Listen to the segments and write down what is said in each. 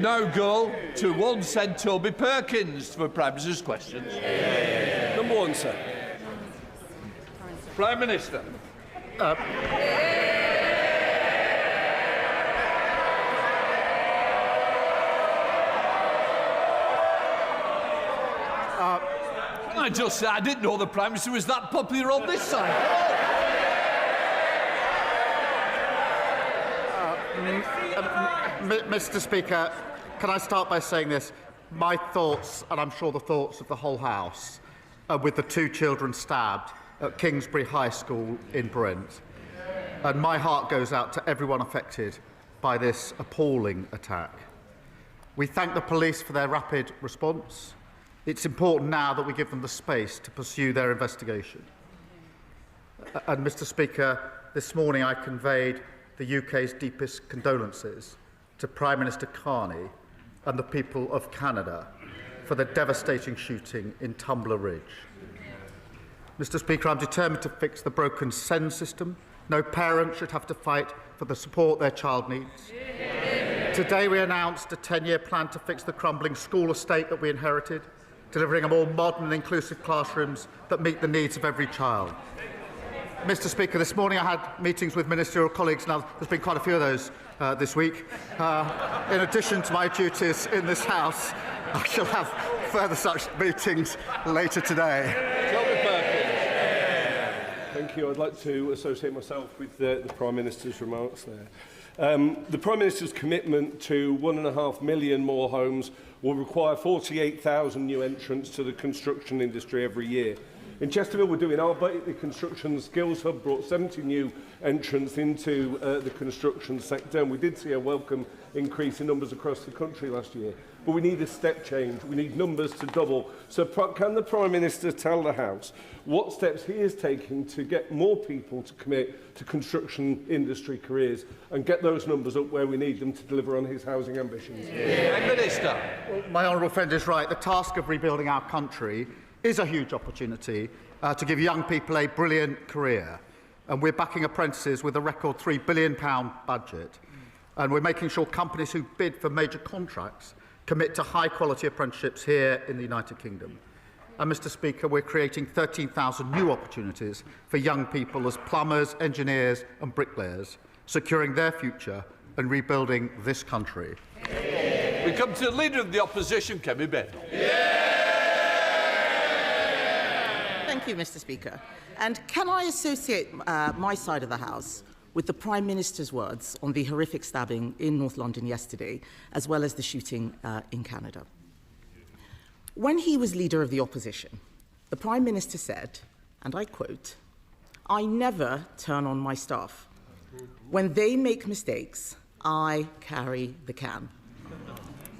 Now go to one said Toby Perkins for Prime Minister's questions. Number one, sir. Prime Minister. I just said I didn't know the Prime Minister was that popular on this side. Mr. Speaker, can I start by saying this? My thoughts, and I'm sure the thoughts of the whole House, are with the 2 children stabbed at Kingsbury High School in Brent. And my heart goes out to everyone affected by this appalling attack. We thank the police for their rapid response. It's important now that we give them the space to pursue their investigation. And, Mr. Speaker, this morning I conveyed the UK's deepest condolences to Prime Minister Carney and the people of Canada for the devastating shooting in Tumbler Ridge. Mr. Speaker, I'm determined to fix the broken SEND system. No parent should have to fight for the support their child needs. Today we announced a 10-year plan to fix the crumbling school estate that we inherited, delivering a more modern and inclusive classrooms that meet the needs of every child. Mr. Speaker, this morning I had meetings with ministerial colleagues. Now, there's been quite a few of those this week. In addition to my duties in this House, I shall have further such meetings later today. Thank you. I'd like to associate myself with the Prime Minister's remarks there. The Prime Minister's commitment to 1.5 million more homes will require 48,000 new entrants to the construction industry every year. In Chesterfield, we're doing our bit. The Construction Skills Hub brought 70 new entrants into the construction sector, and we did see a welcome increase in numbers across the country last year. But we need a step change. We need numbers to double. So can the Prime Minister tell the House what steps he is taking to get more people to commit to construction industry careers and get those numbers up where we need them to deliver on his housing ambitions? Prime Minister. Well, my honourable friend is right. The task of rebuilding our country is a huge opportunity to give young people a brilliant career. And we're backing apprentices with a record £3 billion budget. And we're making sure companies who bid for major contracts commit to high-quality apprenticeships here in the United Kingdom. And, Mr. Speaker, we're creating 13,000 new opportunities for young people as plumbers, engineers and bricklayers, securing their future and rebuilding this country. We come to the Leader of the Opposition, Kemi Badenoch. Thank you, Mr. Speaker. And can I associate my side of the House with the Prime Minister's words on the horrific stabbing in North London yesterday, as well as the shooting in Canada? When he was Leader of the Opposition, the Prime Minister said, and I quote, "I never turn on my staff. When they make mistakes, I carry the can."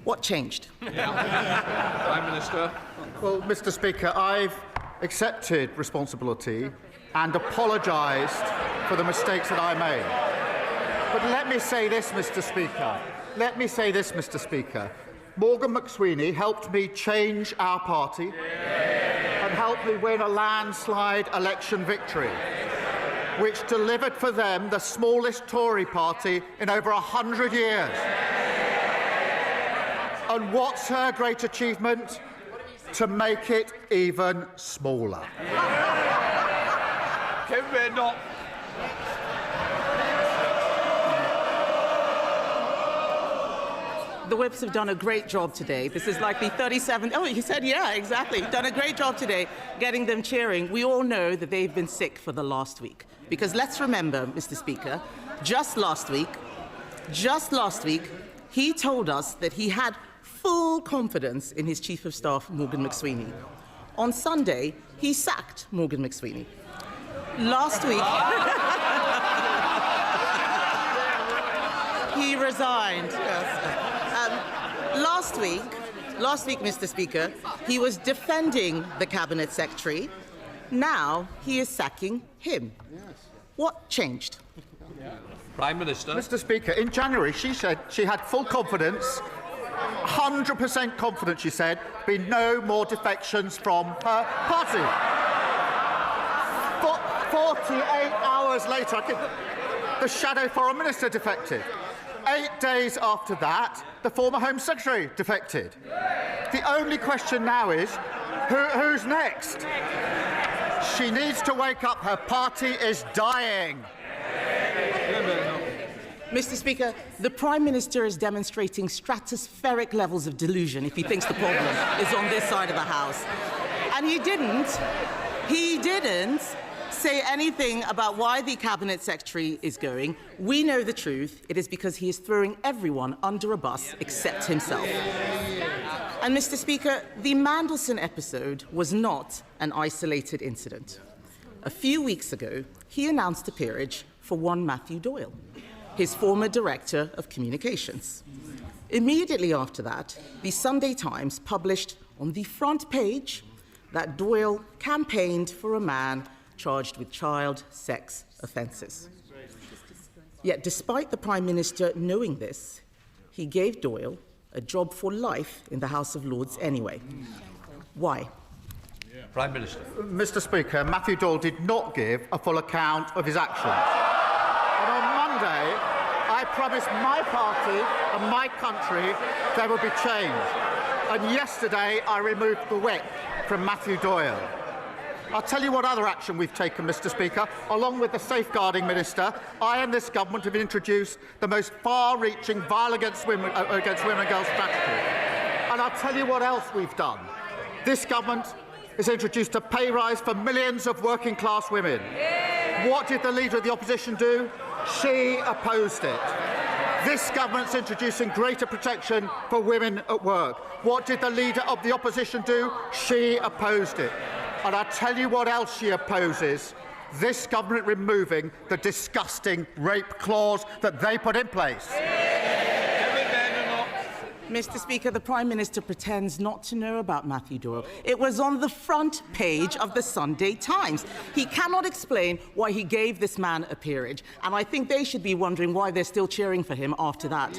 What changed? Prime Minister. Well, Mr. Speaker, I've accepted responsibility and apologised for the mistakes that I made. But let me say this, Mr. Speaker. Morgan McSweeney helped me change our party and helped me win a landslide election victory, which delivered for them the smallest Tory party in over 100 years. And what's her great achievement? To make it even smaller. Kemi Badenoch. The Whips have done a great job today. This is like the 37th... Oh, you said, yeah, exactly. Done a great job today getting them cheering. We all know that they've been sick for the last week. Because let's remember, Mr. Speaker, just last week, he told us that he had full confidence in his Chief of Staff, Morgan McSweeney. On Sunday, he sacked Morgan McSweeney. Last week, he resigned. Yes. Last week, Mr. Speaker, he was defending the Cabinet Secretary. Now he is sacking him. What changed? Prime Minister. Mr. Speaker, in January, she said she had full confidence, 100% confidence, she said, be no more defections from her party. 48 hours later, the Shadow Foreign Minister defected. 8 days after that, the former Home Secretary defected. The only question now is, who's next? She needs to wake up. Her party is dying. Mr. Speaker, the Prime Minister is demonstrating stratospheric levels of delusion if he thinks the problem is on this side of the House. And he didn't say anything about why the Cabinet Secretary is going. We know the truth. It is because he is throwing everyone under a bus except himself. And, Mr. Speaker, the Mandelson episode was not an isolated incident. A few weeks ago, he announced a peerage for one Matthew Doyle, his former Director of Communications. Immediately after that, the Sunday Times published on the front page that Doyle campaigned for a man charged with child sex offences. Yet, despite the Prime Minister knowing this, he gave Doyle a job for life in the House of Lords anyway. Why? Prime Minister. Mr. Speaker, Matthew Doyle did not give a full account of his actions. And on Monday, I promised my party and my country there would be change. And yesterday, I removed the whip from Matthew Doyle. I'll tell you what other action we've taken, Mr. Speaker. Along with the Safeguarding Minister, I and this government have introduced the most far-reaching violence against women and girls strategy. And I'll tell you what else we've done. This government has introduced a pay rise for millions of working-class women. What did the Leader of the Opposition do? She opposed it. This government's introducing greater protection for women at work. What did the Leader of the Opposition do? She opposed it. And I'll tell you what else she opposes. This government removing the disgusting rape clause that they put in place. Mr. Speaker, the Prime Minister pretends not to know about Matthew Doyle. It was on the front page of the Sunday Times. He cannot explain why he gave this man a peerage, and I think they should be wondering why they're still cheering for him after that.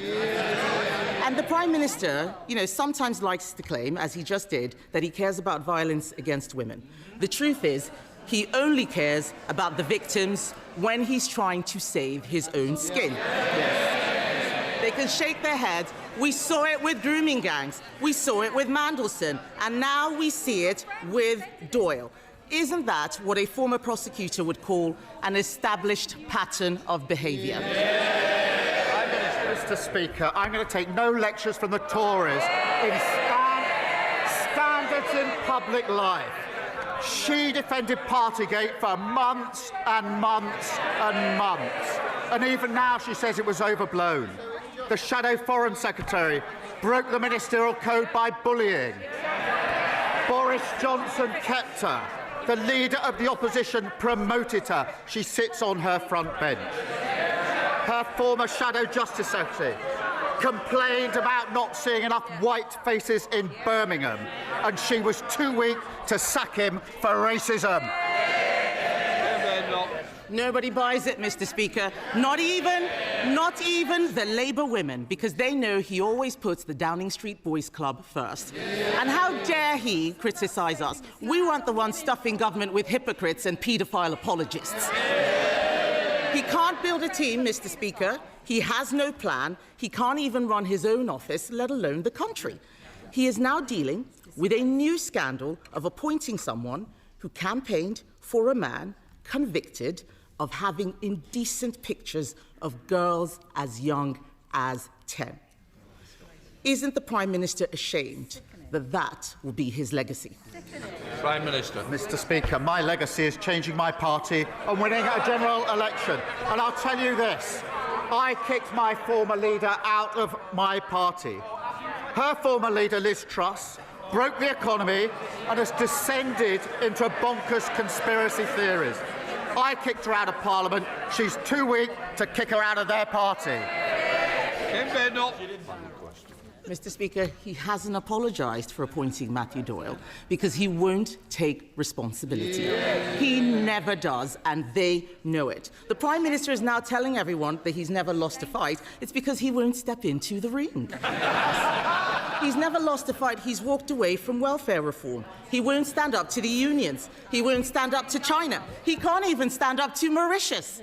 And the Prime Minister, sometimes likes to claim, as he just did, that he cares about violence against women. The truth is, he only cares about the victims when he's trying to save his own skin. They can shake their heads. We saw it with grooming gangs. We saw it with Mandelson. And now we see it with Doyle. Isn't that what a former prosecutor would call an established pattern of behaviour? Mr. Speaker, I'm going to take no lectures from the Tories in standards in public life. She defended Partygate for months and months and months. And even now she says it was overblown. The Shadow Foreign Secretary broke the ministerial code by bullying. Boris Johnson kept her. The Leader of the Opposition promoted her. She sits on her front bench. Her former Shadow Justice Secretary complained about not seeing enough white faces in Birmingham, and she was too weak to sack him for racism. Nobody buys it, Mr. Speaker. Not even the Labour women, because they know he always puts the Downing Street Boys Club first. And how dare he criticise us? We weren't the ones stuffing government with hypocrites and paedophile apologists. He can't build a team, Mr. Speaker. He has no plan. He can't even run his own office, let alone the country. He is now dealing with a new scandal of appointing someone who campaigned for a man convicted of having indecent pictures of girls as young as 10. Isn't the Prime Minister ashamed that that will be his legacy? Prime Minister. Mr. Speaker, my legacy is changing my party and winning a general election. And I'll tell you this, I kicked my former leader out of my party. Her former leader, Liz Truss, broke the economy and has descended into bonkers conspiracy theories. I kicked her out of Parliament. She's too weak to kick her out of their party. Kemi Badenoch. Mr. Speaker, he hasn't apologised for appointing Matthew Doyle because he won't take responsibility. He never does, and they know it. The Prime Minister is now telling everyone that he's never lost a fight. It's because he won't step into the ring. He's never lost a fight. He's walked away from welfare reform. He won't stand up to the unions. He won't stand up to China. He can't even stand up to Mauritius.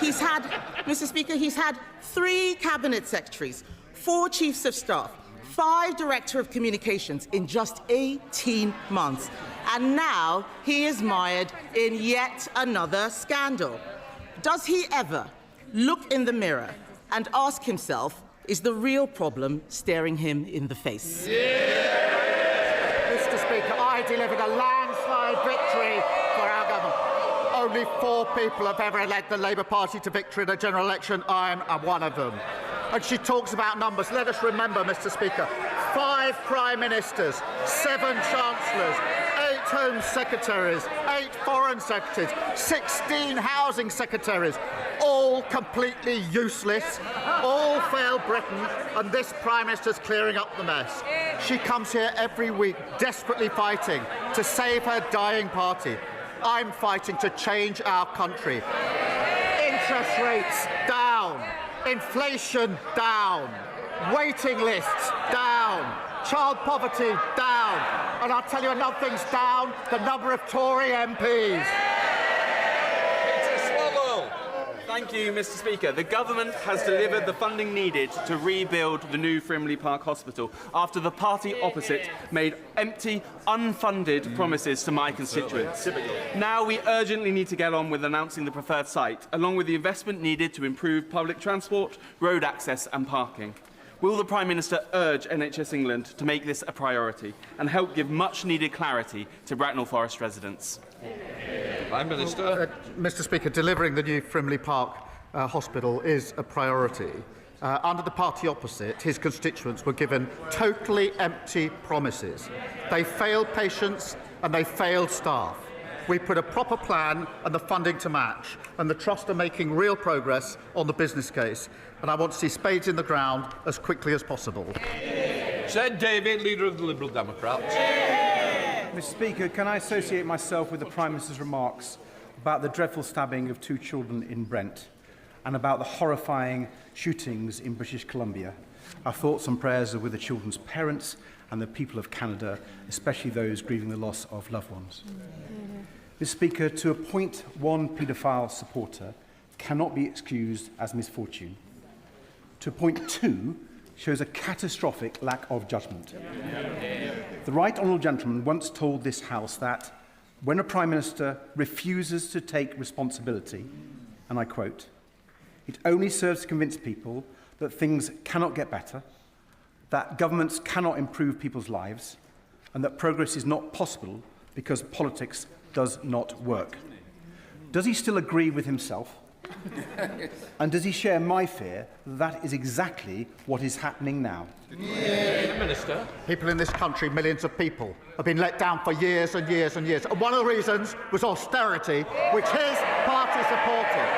He's had, Mr. Speaker, he's had 3 cabinet secretaries, 4 chiefs of staff, 5 director of communications in just 18 months. And now he is mired in yet another scandal. Does he ever look in the mirror and ask himself, is the real problem staring him in the face? Mr. Speaker, I delivered a landslide victory for our government. Only 4 people have ever led the Labour Party to victory in a general election. I am one of them. And she talks about numbers. Let us remember, Mr. Speaker, 5 Prime Ministers, 7 Chancellors, 8 Home Secretaries, 8 Foreign Secretaries, 16 Housing Secretaries, all completely useless, all failed Britain, and this Prime Minister's clearing up the mess. She comes here every week desperately fighting to save her dying party. I'm fighting to change our country. Interest rates down. Inflation down, waiting lists down, child poverty down, and I'll tell you another thing's down, the number of Tory MPs. Thank you, Mr. Speaker. The government has delivered the funding needed to rebuild the new Frimley Park Hospital after the party opposite made empty, unfunded promises to my constituents. Now we urgently need to get on with announcing the preferred site, along with the investment needed to improve public transport, road access and parking. Will the Prime Minister urge NHS England to make this a priority and help give much-needed clarity to Bracknell Forest residents? Prime Minister. Mr. Speaker, delivering the new Frimley Park Hospital is a priority. Under the party opposite, his constituents were given totally empty promises. They failed patients and they failed staff. We put a proper plan and the funding to match, and the Trust are making real progress on the business case, and I want to see spades in the ground as quickly as possible. Said David, Leader of the Liberal Democrats. Mr. Speaker, can I associate myself with the Prime Minister's remarks about the dreadful stabbing of 2 children in Brent and about the horrifying shootings in British Columbia? Our thoughts and prayers are with the children's parents and the people of Canada, especially those grieving the loss of loved ones. Mr. Speaker, to appoint 1 paedophile supporter cannot be excused as misfortune. To appoint 2 shows a catastrophic lack of judgment. The Right Honourable Gentleman once told this House that when a Prime Minister refuses to take responsibility, and I quote, "It only serves to convince people that things cannot get better, that governments cannot improve people's lives, and that progress is not possible because politics does not work." Does he still agree with himself? And does he share my fear that that is exactly what is happening now? Minister. People in this country, millions of people, have been let down for years and years and years. And one of the reasons was austerity, which his party supported.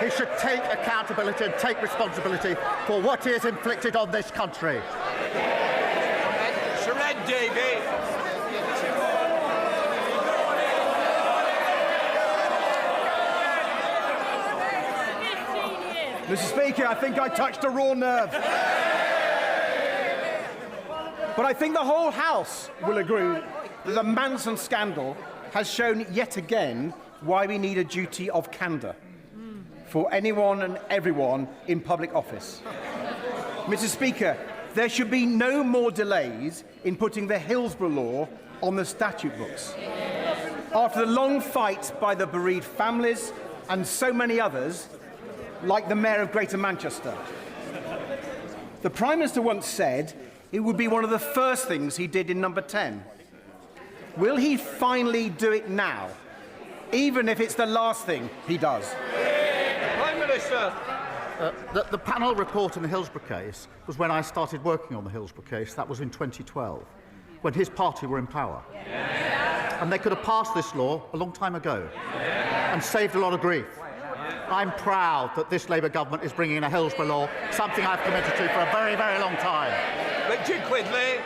He should take accountability and take responsibility for what he has inflicted on this country. Surrender, David. Mr. Speaker, I think I touched a raw nerve. But I think the whole House will agree that the Manson scandal has shown yet again why we need a duty of candour for anyone and everyone in public office. Mr. Speaker, there should be no more delays in putting the Hillsborough Law on the statute books. After the long fight by the bereaved families and so many others, like the Mayor of Greater Manchester. The Prime Minister once said it would be one of the first things he did in number 10. Will he finally do it now, even if it's the last thing he does? Prime Minister. The panel report in the Hillsborough case was when I started working on the Hillsborough case. That was in 2012, when his party were in power. And they could have passed this law a long time ago and saved a lot of grief. I'm proud that this Labour government is bringing in a Hillsborough law, something I've committed to for a very, very long time. Richard Quidley.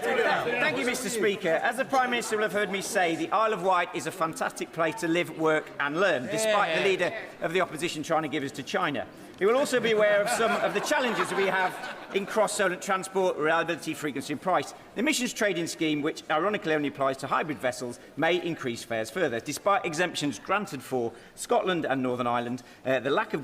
Thank you, Mr. Speaker. As the Prime Minister will have heard me say, the Isle of Wight is a fantastic place to live, work and learn, despite the Leader of the Opposition trying to give us to China. He will also be aware of some of the challenges we have in cross-Solent transport, reliability, frequency and price. The emissions trading scheme, which ironically only applies to hybrid vessels, may increase fares further. Despite exemptions granted for Scotland and Northern Ireland, the lack of